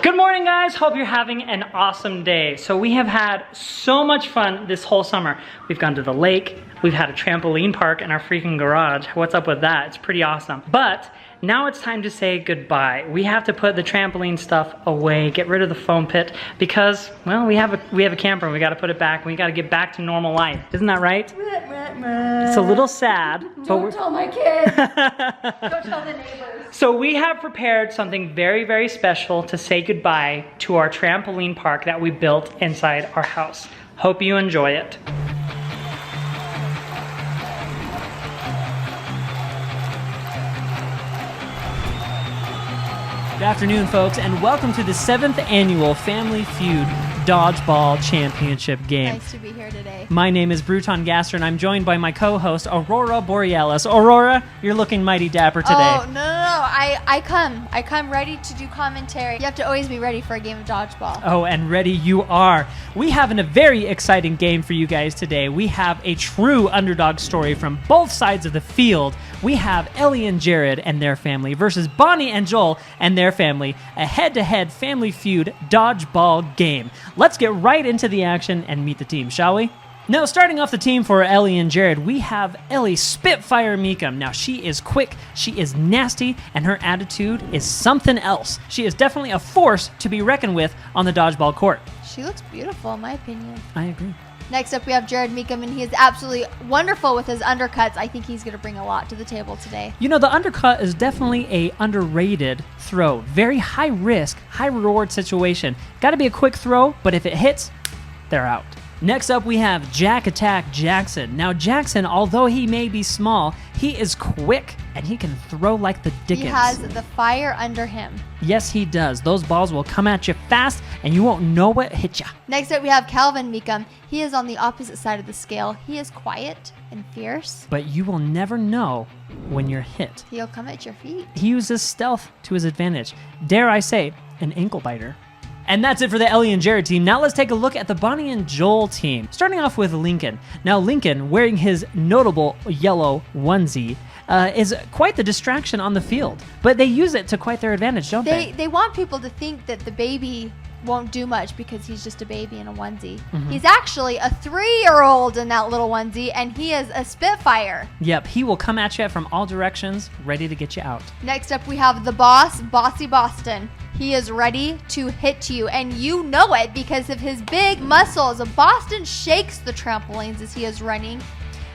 Good morning, guys. Hope you're having an awesome day. So we have had so much fun this whole summer. We've gone to the lake. We've had a trampoline park in our freaking garage. What's up with that? It's pretty awesome. But now it's time to say goodbye. We have to put the trampoline stuff away, get rid of the foam pit because, well, we have a camper and we got to put it back. And we got to get back to normal life. Isn't that right? It's a little sad. Don't tell my kids. Don't tell the neighbors. So we have prepared something very, very special to say goodbye to our trampoline park that we built inside our house. Hope you enjoy it. Good afternoon, folks, and welcome to the 7th annual Family Feud Dodgeball Championship game. Nice to be here today. My name is Bruton Gasser, and I'm joined by my co-host, Aurora Borealis. Aurora, you're looking mighty dapper today. Oh, no. I come ready to do commentary. You have to always be ready for a game of dodgeball. Oh, and ready you are. We have a very exciting game for you guys today. We have a true underdog story from both sides of the field. We have Ellie and Jared and their family versus Bonnie and Joel and their family, a head-to-head Family Feud dodgeball game. Let's get right into the action and meet the team, shall we? Now, starting off the team for Ellie and Jared, we have Ellie Spitfire Mecham. Now, she is quick, she is nasty, and her attitude is something else. She is definitely a force to be reckoned with on the dodgeball court. She looks beautiful, in my opinion. I agree. Next up, we have Jared Mecham, and he is absolutely wonderful with his undercuts. I think he's going to bring a lot to the table today. You know, the undercut is definitely a underrated throw. Very high risk, high reward situation. Got to be a quick throw, but if it hits, they're out. Next up, we have Jack Attack Jackson. Now, Jackson, although he may be small, he is quick and he can throw like the dickens. He has the fire under him. Yes, he does. Those balls will come at you fast and you won't know what hit you. Next up, we have Calvin Mecham. He is on the opposite side of the scale. He is quiet and fierce. But you will never know when you're hit. He'll come at your feet. He uses stealth to his advantage. Dare I say, an ankle biter. And that's it for the Ellie and Jared team. Now let's take a look at the Bonnie and Joel team. Starting off with Lincoln. Now Lincoln, wearing his notable yellow onesie, is quite the distraction on the field. But they use it to quite their advantage, don't they? They want people to think that the baby won't do much because he's just a baby in a onesie. Mm-hmm. He's actually a 3-year-old in that little onesie, and he is a Spitfire. Yep, he will come at you from all directions, ready to get you out. Next up, we have the boss, Bossy Boston. He is ready to hit you, and you know it because of his big muscles. Boston shakes the trampolines as he is running.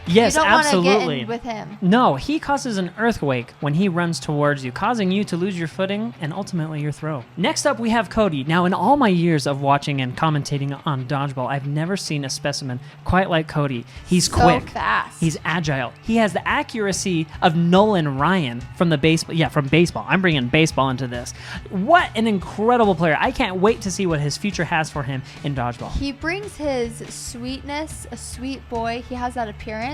Yes, you don't absolutely. want to get in with him. No, he causes an earthquake when he runs towards you, causing you to lose your footing and ultimately your throw. Next up, we have Cody. Now, in all my years of watching and commentating on dodgeball, I've never seen a specimen quite like Cody. He's quick. Fast. He's agile. He has the accuracy of Nolan Ryan from the baseball. Yeah, from baseball. I'm bringing baseball into this. What an incredible player. I can't wait to see what his future has for him in dodgeball. He brings his sweetness, a sweet boy. He has that appearance.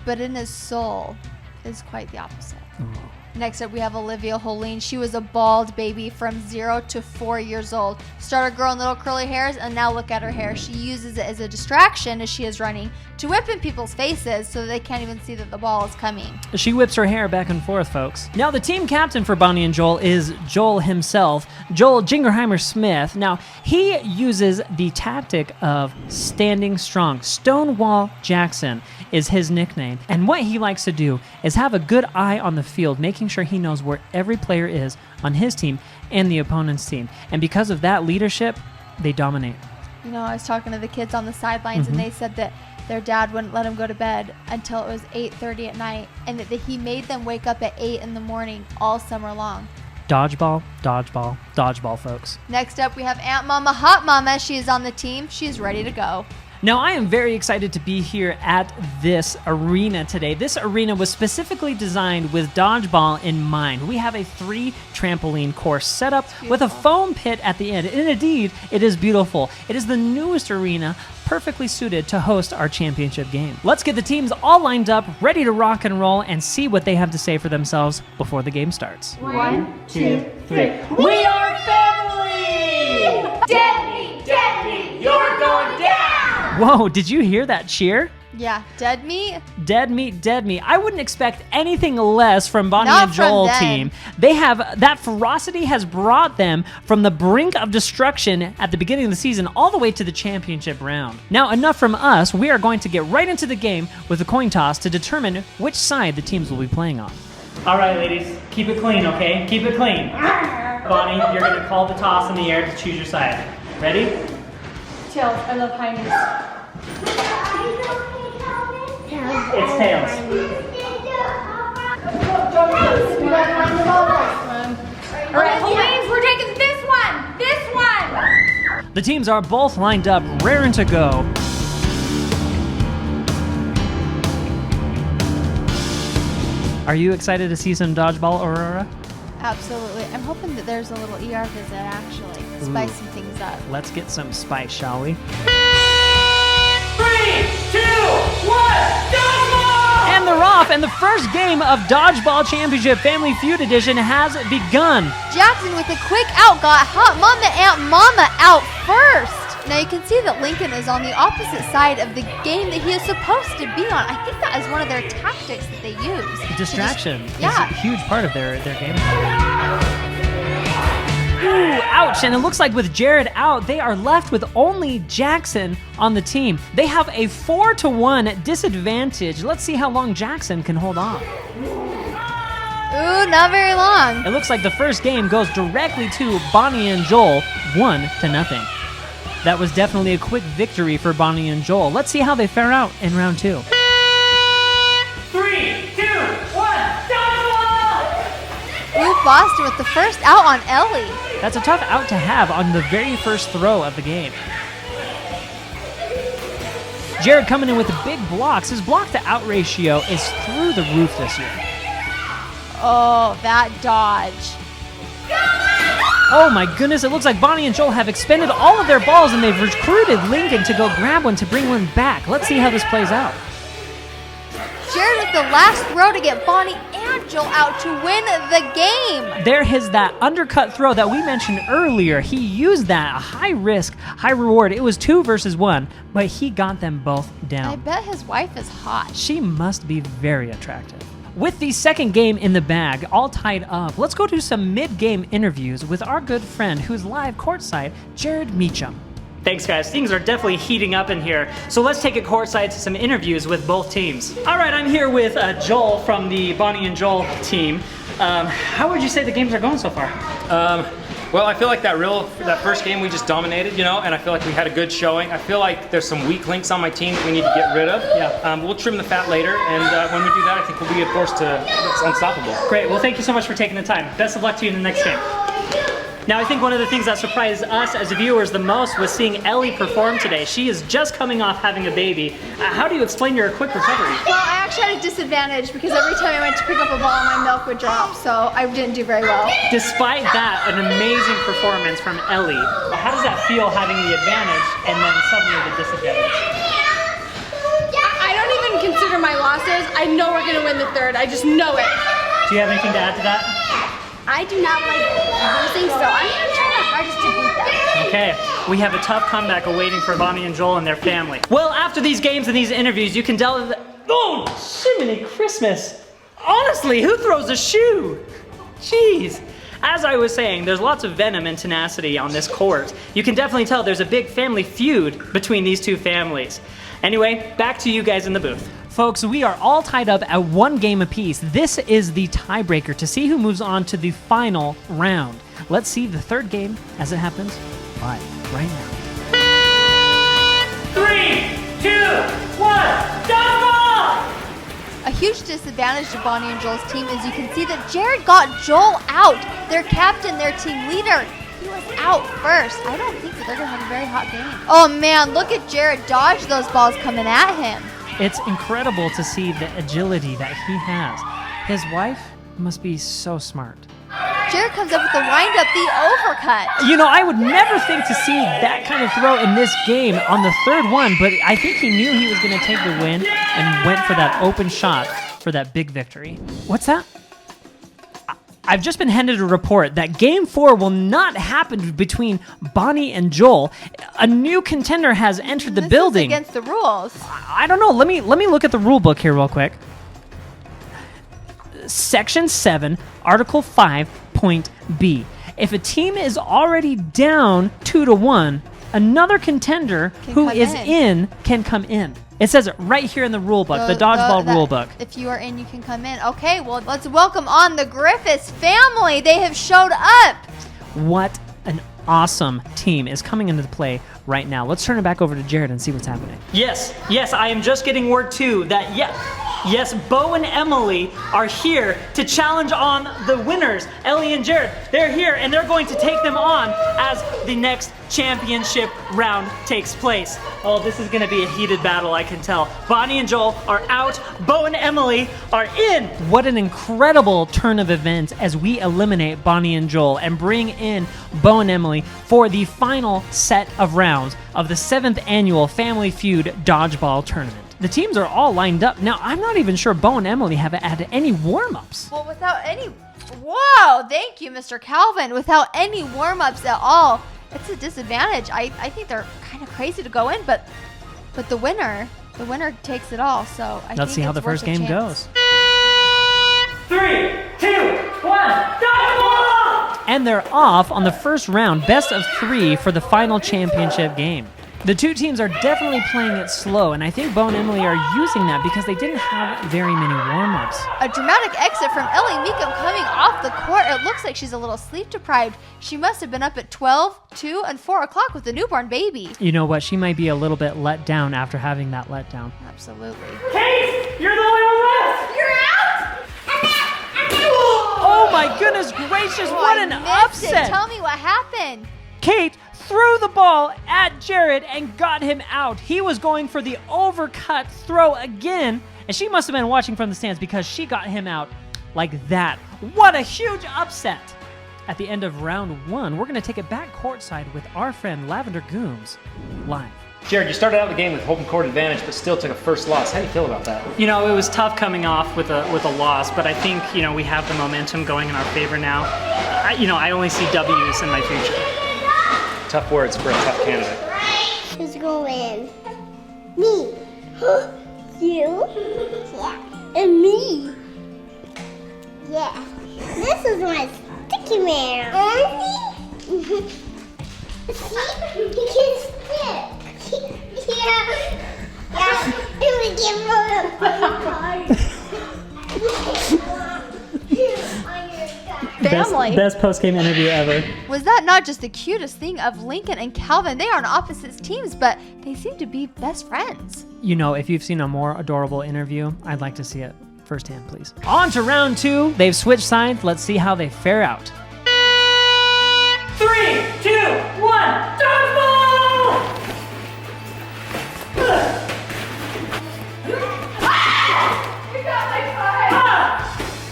But in his soul is quite the opposite. Ooh. Next up, we have Olivia Holine. She was a bald baby from 0 to 4 years old. Started growing little curly hairs, and now look at her hair. She uses it as a distraction as she is running to whip in people's faces so they can't even see that the ball is coming. She whips her hair back and forth, folks. Now, the team captain for Bonnie and Joel is Joel himself, Joel Jingerheimer Smith. Now, he uses the tactic of standing strong. Stonewall Jackson is his nickname. And what he likes to do is have a good eye on the field, making sure he knows where every player is on his team and the opponent's team. And because of that leadership, they dominate. You know, I was talking to the kids on the sidelines, and they said that their dad wouldn't let them go to bed until it was 8:30 at night, and that he made them wake up at 8 in the morning all summer long. Dodgeball, dodgeball, dodgeball, folks. Next up, we have Aunt Mama Hot Mama. She is on the team. She's ready to go. Now, I am very excited to be here at this arena today. This arena was specifically designed with dodgeball in mind. We have a 3 trampoline course set up with a foam pit at the end. And indeed, it is beautiful. It is the newest arena, perfectly suited to host our championship game. Let's get the teams all lined up, ready to rock and roll, and see what they have to say for themselves before the game starts. 1, 2, 3. We are family! Deadly, deadly, you're going down! Whoa, did you hear that cheer? Yeah, dead meat. Dead meat, dead meat. I wouldn't expect anything less from Bonnie Not and Joel from them. team. They have, that ferocity has brought them from the brink of destruction at the beginning of the season all the way to the championship round. Now, enough from us. We are going to get right into the game with a coin toss to determine which side the teams will be playing on. All right, ladies, keep it clean, okay? Keep it clean. Bonnie, you're going to call the toss in the air to choose your side. Ready? Tails. I love highness. It's tails. All right, Helene, we're taking this one. This one. The teams are both lined up, raring to go. Are you excited to see some dodgeball, Aurora? Absolutely. I'm hoping that there's a little ER visit, actually. Spice some things up. Let's get some spice, shall we? 3, 2, 1, dodgeball! And they're off, and the first game of Dodgeball Championship Family Feud Edition has begun. Jackson with a quick out got hot Mama Aunt Mama out first. Now you can see that Lincoln is on the opposite side of the game that he is supposed to be on. I think that is one of their tactics that they use. Distraction Yeah. is a huge part of their game. Ooh, ouch, and it looks like with Jared out, they are left with only Jackson on the team. They have a 4-to-1 disadvantage. Let's see how long Jackson can hold on. Ooh, not very long. It looks like the first game goes directly to Bonnie and Joel, 1-0. That was definitely a quick victory for Bonnie and Joel. Let's see how they fare out in round 2. 3, 2, 1, dodgeball! Ooh, Boston with the first out on Ellie. That's a tough out to have on the very first throw of the game. Jared coming in with the big blocks. His block to out ratio is through the roof this year. Oh, that dodge. Oh my goodness, it looks like Bonnie and Joel have expended all of their balls and they've recruited Lincoln to go grab one to bring one back. Let's see how this plays out. Jared with the last throw to get Bonnie and Joel out to win the game. There is that undercut throw that we mentioned earlier. He used that, a high risk, high reward. It was 2 versus 1, but he got them both I down. bet his wife is hot. She must be very attractive. With the second game in the bag, all tied up, let's go to some mid-game interviews with our good friend who's live courtside, Jared Mecham. Thanks, guys. Things are definitely heating up in here. So let's take it courtside to some interviews with both teams. All right, I'm here with Joel from the Bonnie and Joel team. How would you say the games are going so far? Well, I feel like that first game we just dominated, and I feel like we had a good showing. I feel like there's some weak links on my team that we need to get rid of. Yeah. We'll trim the fat later, and when we do that, I think we'll be a force that's unstoppable. Great. Well, thank you so much for taking the time. Best of luck to you in the next game. Now, I think one of the things that surprised us as viewers the most was seeing Ellie perform today. She is just coming off having a baby. How do you explain your quick recovery? Well, I actually had a disadvantage because every time I went to pick up a ball, my milk would drop, so I didn't do very well. Despite that, an amazing performance from Ellie. How does that feel having the advantage and then suddenly the disadvantage? I don't even consider my losses. I know we're going to win the third. I just know it. Do you have anything to add to that? I do not like losing, so I'm going to try my hardest to beat them. Okay, we have a tough comeback awaiting for Bonnie and Joel and their family. Well, after these games and these interviews, you can tell that... Oh, Jiminy Christmas! Honestly, who throws a shoe? Jeez. As I was saying, there's lots of venom and tenacity on this court. You can definitely tell there's a big family feud between these two families. Anyway, back to you guys in the booth. Folks, we are all tied up at 1 game apiece. This is the tiebreaker to see who moves on to the final round. Let's see the third game as it happens live right now. 3, 2, 1, dodgeball! A huge disadvantage to Bonnie and Joel's team is you can see that Jared got Joel out. Their captain, their team leader, he was out first. I don't think that they're going to have a very hot game. Oh man, look at Jared dodge those balls coming at him. It's incredible to see the agility that he has. His wife must be so smart. Jared comes up with the wind-up, the overcut. You know, I would never think to see that kind of throw in this game on the third one, but I think he knew he was going to take the win and went for that open shot for that big victory. What's that? I've just been handed a report that Game 4 will not happen between Bonnie and Joel. A new contender has entered the building. This is against the rules. I don't know. Let me look at the rule book here real quick. Section 7, Article 5, Point B. If a team is already down 2-1, another contender who is in can come in. It says it right here in the rule book, the dodgeball rule book. If you are in, you can come in. Okay, well, let's welcome on the Griffiths family. They have showed up. What an awesome team is coming into play right now. Let's turn it back over to Jared and see what's happening. Yes, I am just getting word too that yes, Bo and Emily are here to challenge on the winners, Ellie and Jared. They're here and they're going to take them on as the next championship round takes place. Oh, this is going to be a heated battle, I can tell. Bonnie and Joel are out. Bo and Emily are in. What an incredible turn of events as we eliminate Bonnie and Joel and bring in Bo and Emily for the final set of rounds of the 7th annual Family Feud Dodgeball Tournament. The teams are all lined up. Now, I'm not even sure Bo and Emily have had any warm-ups. Well, without any... Whoa, thank you, Mr. Calvin. Without any warm-ups at all, it's a disadvantage. I think they're kind of crazy to go in, but the winner takes it all. So let's see how the first game goes. 3, 2, 1, dodgeball! And they're off on the first round, best of 3 for the final championship game. The two teams are definitely playing it slow, and I think Bo and Emily are using that because they didn't have very many warm-ups. A dramatic exit from Ellie Mecham coming off the court. It looks like she's a little sleep-deprived. She must have been up at 12, 2, and 4 o'clock with a newborn baby. You know what? She might be a little bit let down after having that letdown. Absolutely. Kate, you're the one left! You're out! I'm out! Oh my goodness gracious, what an upset! Tell me what happened. Kate threw the ball at Jared and got him out. He was going for the overcut throw again, and she must have been watching from the stands because she got him out like that. What a huge upset! At the end of round 1, we're going to take it back courtside with our friend Lavender Gooms live. Jared, you started out the game with home court advantage, but still took a first loss. How do you feel about that? You know, it was tough coming off with a loss, but I think, you know, we have the momentum going in our favor now. I only see W's in my future. Tough words for a tough candidate. Who's going to win? Me. You? Yeah. And me. Yeah. This is my sticky man. See? He can stick. Yeah. It would give Family. Best post-game interview ever. Was that not just the cutest thing of Lincoln and Calvin? They are on opposite teams, but they seem to be best friends. You know, if you've seen a more adorable interview, I'd like to see it firsthand, please. On to round 2. They've switched sides. Let's see how they fare out. 3, 2, 1, dodgeball!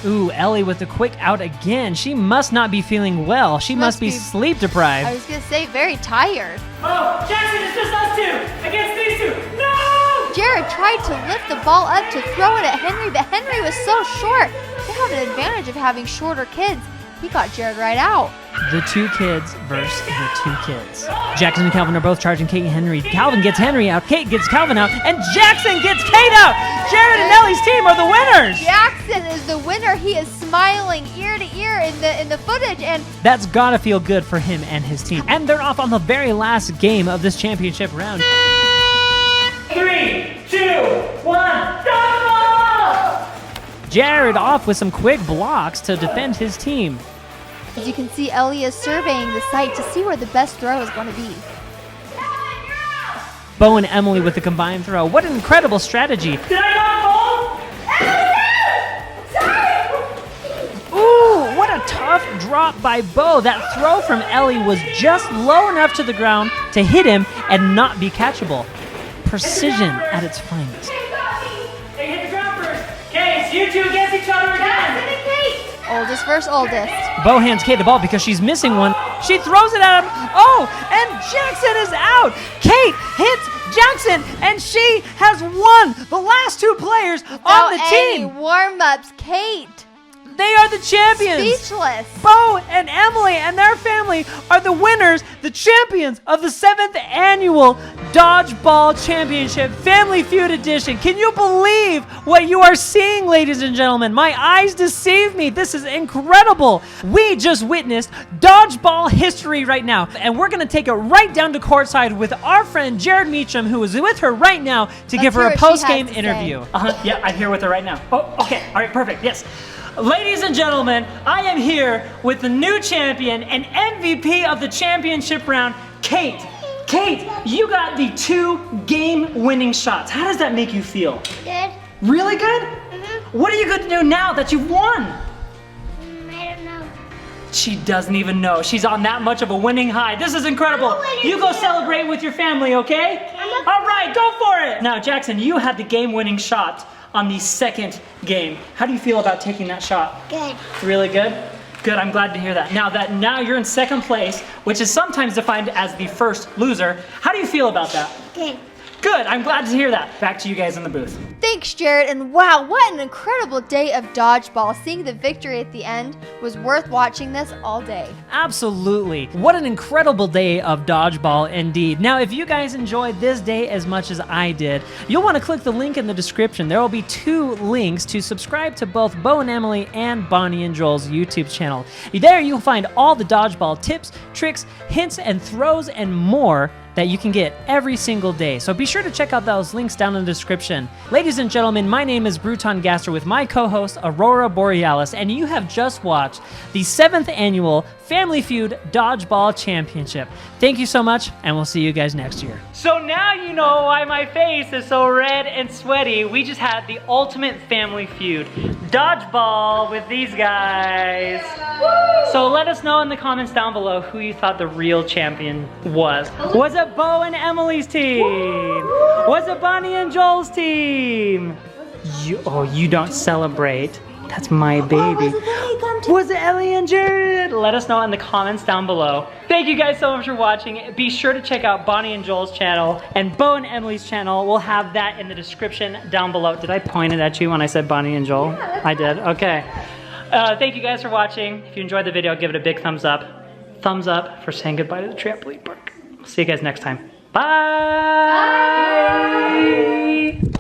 Ooh, Ellie with the quick out again. She must not be feeling well. She must be sleep deprived. I was going to say, very tired. Oh, Jackson, it's just us two against these two. No! Jared tried to lift the ball up to throw it at Henry, but Henry was so short. They have an advantage of having shorter kids. He got Jared right out. The two kids versus the two kids. Jackson and Calvin are both charging Kate and Henry. Calvin gets Henry out, Kate gets Calvin out, and Jackson gets Kate out! Jared and Ellie's team are the winners! Jackson is the winner. He is smiling ear to ear in the footage, and that's gotta feel good for him and his team. And they're off on the very last game of this championship round. 3, 2, 1, dodgeball! Jared off with some quick blocks to defend his team. as you can see, Ellie is surveying the site to see where the best throw is going to be. Bo and Emily with the combined throw. What an incredible strategy. Did I not hold? Ooh, what a tough drop by Bo. That throw from Ellie was just low enough to the ground to hit him and not be catchable. Precision at its finest. Hey, hit the ground first. Okay, it's you two against each other again. Oldest versus oldest. Bo hands Kate the ball because she's missing one. She throws it at him. Oh, and Jackson is out. Kate hits Jackson, and she has won the last two players on the team. Without any warm-ups, Kate They are the champions. Speechless. Bo and Emily and their family are the winners, the champions of the 7th annual Dodgeball Championship Family Feud Edition. Can you believe what you are seeing, ladies and gentlemen? My eyes deceive me. This is incredible. We just witnessed dodgeball history right now, and we're going to take it right down to courtside with our friend Jared Mecham, who is with her right now to give her a post-game interview. Yeah, I'm here with her right now. Oh, okay. All right, perfect. Yes. Ladies and gentlemen, I am here with the new champion and MVP of the championship round, Kate. Kate, you got the 2 game-winning shots. How does that make you feel? Good. Really good? What are you going to do now that you've won? I don't know. She doesn't even know. She's on that much of a winning high. This is incredible. You go celebrate with your family, okay? All right, go for it. Now, Jackson, you had the game-winning shot on the 2nd game. How do you feel about taking that shot? Good. Really good? Good, I'm glad to hear that. Now you're in 2nd place, which is sometimes defined as the first loser. How do you feel about that? Good. Good, I'm glad to hear that. Back to you guys in the booth. Thanks, Jared. And wow, what an incredible day of dodgeball. Seeing the victory at the end was worth watching this all day. Absolutely. What an incredible day of dodgeball indeed. Now, if you guys enjoyed this day as much as I did, you'll want to click the link in the description. There will be 2 links to subscribe to both Bo and Emily and Bonnie and Joel's YouTube channel. There you'll find all the dodgeball tips, tricks, hints, and throws and more that you can get every single day. So be sure to check out those links down in the description. Ladies and gentlemen, my name is Bruton Gaster with my co-host Aurora Borealis, and you have just watched the 7th annual Family Feud Dodgeball Championship. Thank you so much, and we'll see you guys next year. So now you know why my face is so red and sweaty. We just had the ultimate family feud. Dodgeball with these guys. So let us know in the comments down below who you thought the real champion was. Was it Bo and Emily's team? Was it Bonnie and Joel's team? You don't celebrate. That's my baby. Was it Ellie and Jared? Let us know in the comments down below. Thank you guys so much for watching. Be sure to check out Bonnie and Joel's channel and Bo and Emily's channel. We'll have that in the description down below. Did I point it at you when I said Bonnie and Joel? Yeah, I did, okay. Thank you guys for watching. If you enjoyed the video, give it a big thumbs up. Thumbs up for saying goodbye to the trampoline park. See you guys next time. Bye. Bye.